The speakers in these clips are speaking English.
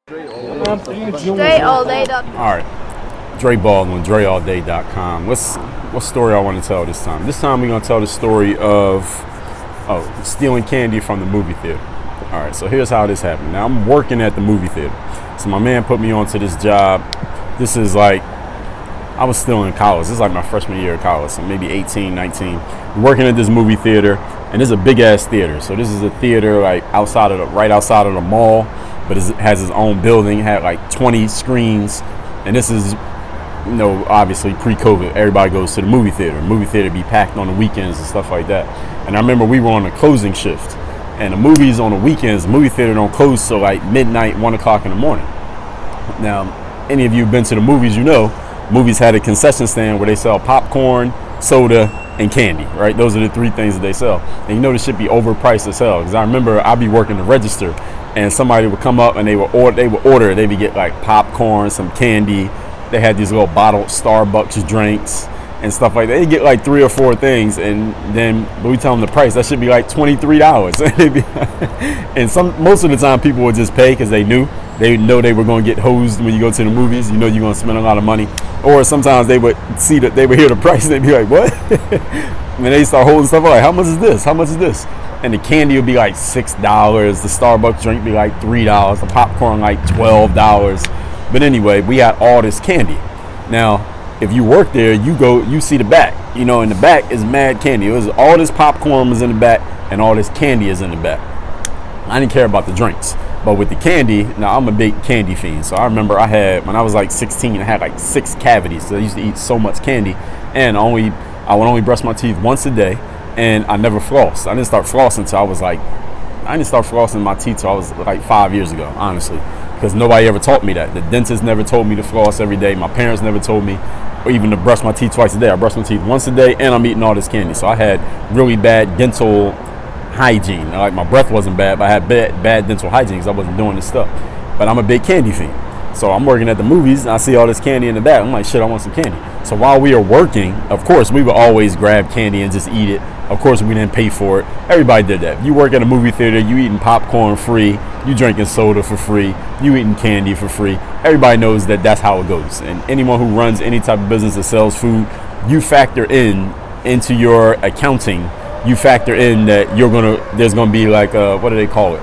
DreAllDay.com. All right, Dre Baldwin, DreAllDay.com. What story I want to tell this time? This time we're gonna tell the story of stealing candy from the movie theater. All right, so here's how this happened. Now I'm working at the movie theater, so my man put me onto this job. This is like I was still in college. This is like my freshman year of college, so maybe 18, 19. Working at this movie theater, and this is a big ass theater. So this is a theater like right outside of the mall, but it has its own building. It had like 20 screens, and this is, obviously pre-COVID. Everybody goes to the movie theater. Movie theater be packed on the weekends and stuff like that. And I remember we were on a closing shift, and the movies on the weekends, movie theater don't close till like midnight, 1 o'clock in the morning. Now, any of you who've been to the movies, movies had a concession stand where they sell popcorn, soda, and candy, right? Those are the three things that they sell. And this should be overpriced as hell. Because I remember I'd be working the register, and somebody would come up and they would order. They would get like popcorn, some candy. They had these little bottled Starbucks drinks and stuff like that. They get like 3 or 4 things, and then we tell them the price. That should be like $23. And most of the time people would just pay because they know they were going to get hosed when you go to the movies. You're going to spend a lot of money. Or sometimes they would see that they would hear the price and they'd be like, what? And they start holding stuff like, how much is this? How much is this? And the candy would be like $6. The Starbucks drink would be like $3. The popcorn like $12. But anyway, we had all this candy. Now, if you work there, you see the back. In the back is mad candy. It was all this popcorn was in the back and all this candy is in the back. I didn't care about the drinks. But with the candy, now I'm a big candy fiend. So I remember when I was like 16, I had like 6 cavities. So I used to eat so much candy. And I would only brush my teeth once a day. And I never flossed. I didn't start flossing my teeth till I was like 5 years ago, honestly. Because nobody ever taught me that. The dentist never told me to floss every day. My parents never told me, or even to brush my teeth twice a day. I brush my teeth once a day, and I'm eating all this candy. So I had really bad dental hygiene. Like, my breath wasn't bad, but I had bad dental hygiene because I wasn't doing this stuff. But I'm a big candy fiend. So I'm working at the movies, and I see all this candy in the back. I'm like, shit, I want some candy. So while we are working, of course, we would always grab candy and just eat it. Of course, we didn't pay for it. Everybody did that. You work at a movie theater, you eating popcorn free, you drinking soda for free, you eating candy for free. Everybody knows that that's how it goes. And anyone who runs any type of business that sells food, you factor into your accounting, you factor in that there's gonna be like what do they call it?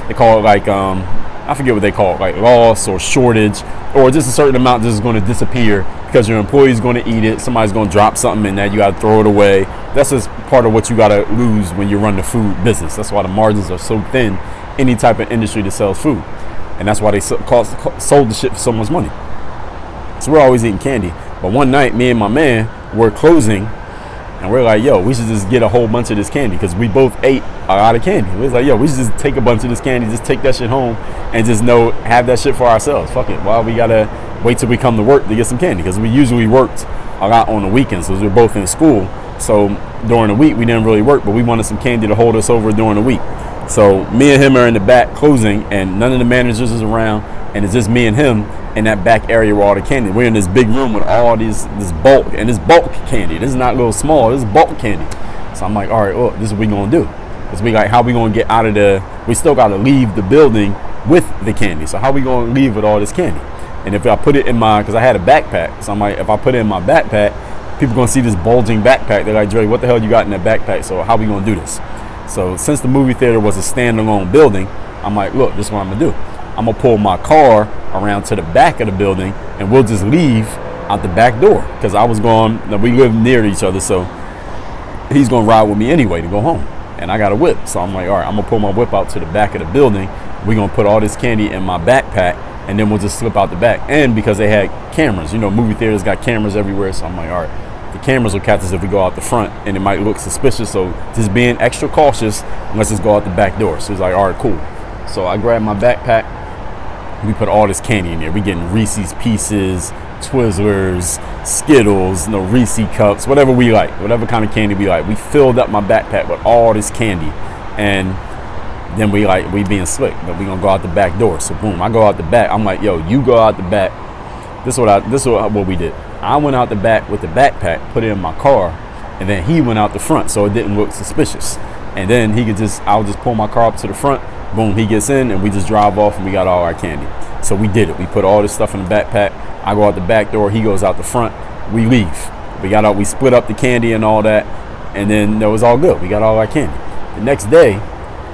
They call it like I forget what they call it, like loss or shortage, or just a certain amount just is going to disappear because your employee's going to eat it. Somebody's going to drop something in that you got to throw it away. That's just part of what you got to lose when you run the food business. That's why the margins are so thin. Any type of industry that sells food, and that's why they sold the shit for so much money. So we're always eating candy. But one night, me and my man were closing. And we're like, yo, we should just get a whole bunch of this candy because we both ate a lot of candy. We was like, yo, we should just take a bunch of this candy, just take that shit home and just have that shit for ourselves. Fuck it. Why we gotta wait till we come to work to get some candy? Because we usually worked a lot on the weekends because we're both in school. So during the week, we didn't really work, but we wanted some candy to hold us over during the week. So me and him are in the back closing, and none of the managers is around, and it's just me and him in that back area with all the candy. We're in this big room with all this bulk, and this bulk candy. This is not little small, this is bulk candy. So I'm like, all right, well, this is what we gonna do. Because we like, how we gonna get out of we still gotta leave the building with the candy. So how we gonna leave with all this candy? And if I put it in because I had a backpack, so I'm like, if I put it in my backpack, people gonna see this bulging backpack. They're like, Dre, what the hell you got in that backpack? So how we gonna do this? So since the movie theater was a standalone building, I'm like, look, this is what I'm gonna do. I'm gonna pull my car around to the back of the building, and we'll just leave out the back door. Because we live near each other, so he's gonna ride with me anyway to go home. And I got a whip, so I'm like, all right, I'm gonna pull my whip out to the back of the building. We're gonna put all this candy in my backpack, and then we'll just slip out the back. And because they had cameras, movie theaters got cameras everywhere, so I'm like, all right, the cameras will catch us if we go out the front, and it might look suspicious. So just being extra cautious, let's just go out the back door. So he's like, all right, cool. So I grabbed my backpack. We put all this candy in there. We getting Reese's Pieces, Twizzlers, Skittles, Reese cups, whatever we like, whatever kind of candy we like. We filled up my backpack with all this candy, and then we being slick, but we gonna go out the back door. So boom, I go out the back. I'm like, yo, you go out the back. This is what we did. I went out the back with the backpack, put it in my car, and then he went out the front so it didn't look suspicious. And then I'll just pull my car up to the front. Boom, he gets in, and we just drive off, and we got all our candy. So we did it. We put all this stuff in the backpack. I go out the back door. He goes out the front. We leave. We got out. We split up the candy and all that. And then it was all good. We got all our candy. The next day,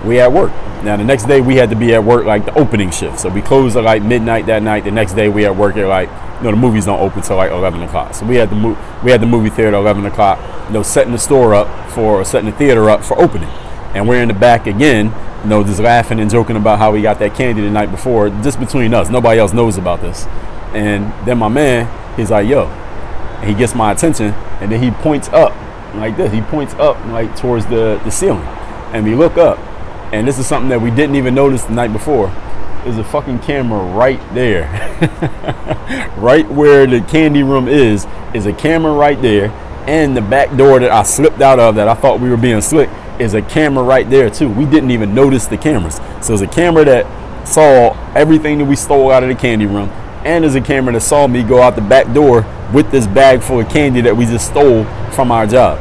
we at work. Now, the next day, we had to be at work like the opening shift. So we closed at like midnight that night. The next day, we at work at like, the movies don't open till like 11 o'clock. So we had the movie theater at 11 o'clock, setting the setting the theater up for opening. And we're in the back again, just laughing and joking about how we got that candy the night before, just between us. Nobody else knows about this. And then my man, he's like, yo. And he gets my attention, and then he points up like this. He points up like towards the ceiling. And we look up, and this is something that we didn't even notice the night before. There's a fucking camera right there. Right where the candy room is a camera right there. And the back door that I slipped out of that I thought we were being slick is a camera right there too. We didn't even notice the cameras. So there's a camera that saw everything that we stole out of the candy room. And there's a camera that saw me go out the back door with this bag full of candy that we just stole from our job.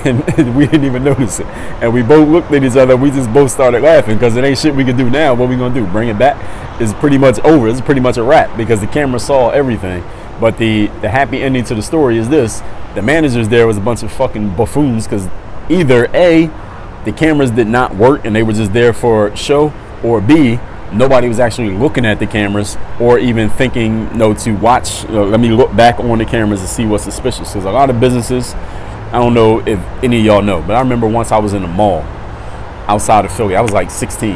And we didn't even notice it. And we both looked at each other. We just both started laughing because it ain't shit we can do now. What we gonna do? Bring it back? It's pretty much over. It's pretty much a wrap because the camera saw everything. But the happy ending to the story is this: the managers there was a bunch of fucking buffoons because either A, the cameras did not work and they were just there for show, or B, nobody was actually looking at the cameras or even thinking, to watch. Let me look back on the cameras to see what's suspicious. Because a lot of businesses, I don't know if any of y'all know, but I remember once I was in a mall outside of Philly. I was like 16,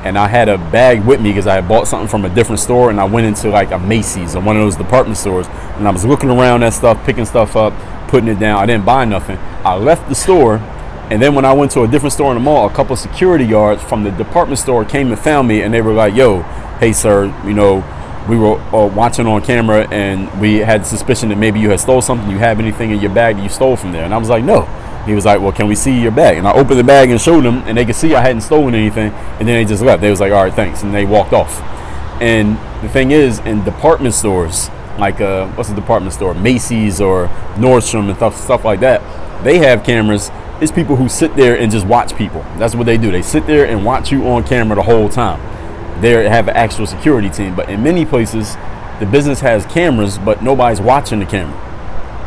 and I had a bag with me because I had bought something from a different store, and I went into like a Macy's or one of those department stores, and I was looking around that stuff, picking stuff up, putting it down. I didn't buy nothing. I left the store, and then when I went to a different store in the mall, a couple of security guards from the department store came and found me, and they were like, yo, hey sir, we were watching on camera and we had suspicion that maybe you had stole something. You have anything in your bag that you stole from there? And I was like, no. He was like, well, can we see your bag? And I opened the bag and showed them, and they could see I hadn't stolen anything. And then they just left. They was like, all right, thanks. And they walked off. And the thing is, in department stores, like what's a department store? Macy's or Nordstrom and stuff like that, they have cameras. It's people who sit there and just watch people. That's what they do. They sit there and watch you on camera the whole time. They have an actual security team. But in many places, the business has cameras, but nobody's watching the camera.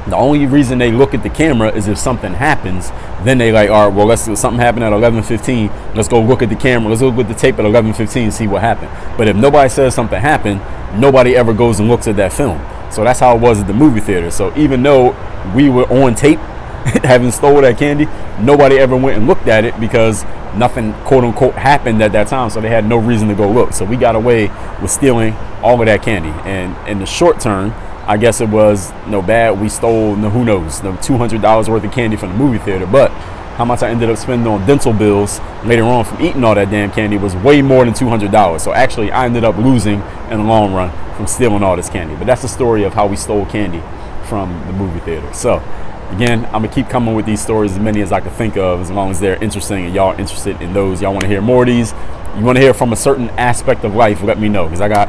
The only reason they look at the camera is if something happens. Then they like, all right, well, something happened at 11:15. Let's go look at the camera. Let's look at the tape at 11:15 and see what happened. But if nobody says something happened, nobody ever goes and looks at that film. So that's how it was at the movie theater. So even though we were on tape having stole that candy, nobody ever went and looked at it because nothing, quote unquote, happened at that time. So they had no reason to go look. So we got away with stealing all of that candy. And in the short term, I guess it was no bad. We stole, who knows, $200 worth of candy from the movie theater. But how much I ended up spending on dental bills later on from eating all that damn candy was way more than $200. So actually, I ended up losing in the long run from stealing all this candy. But that's the story of how we stole candy from the movie theater. So again, I'm going to keep coming with these stories, as many as I can think of, as long as they're interesting and y'all interested in those. Y'all want to hear more of these? You want to hear from a certain aspect of life, let me know, because I got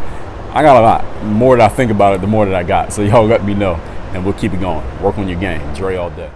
a lot. The more that I think about it, the more that I got. So y'all let me know, and we'll keep it going. Work on your game. Dre all day.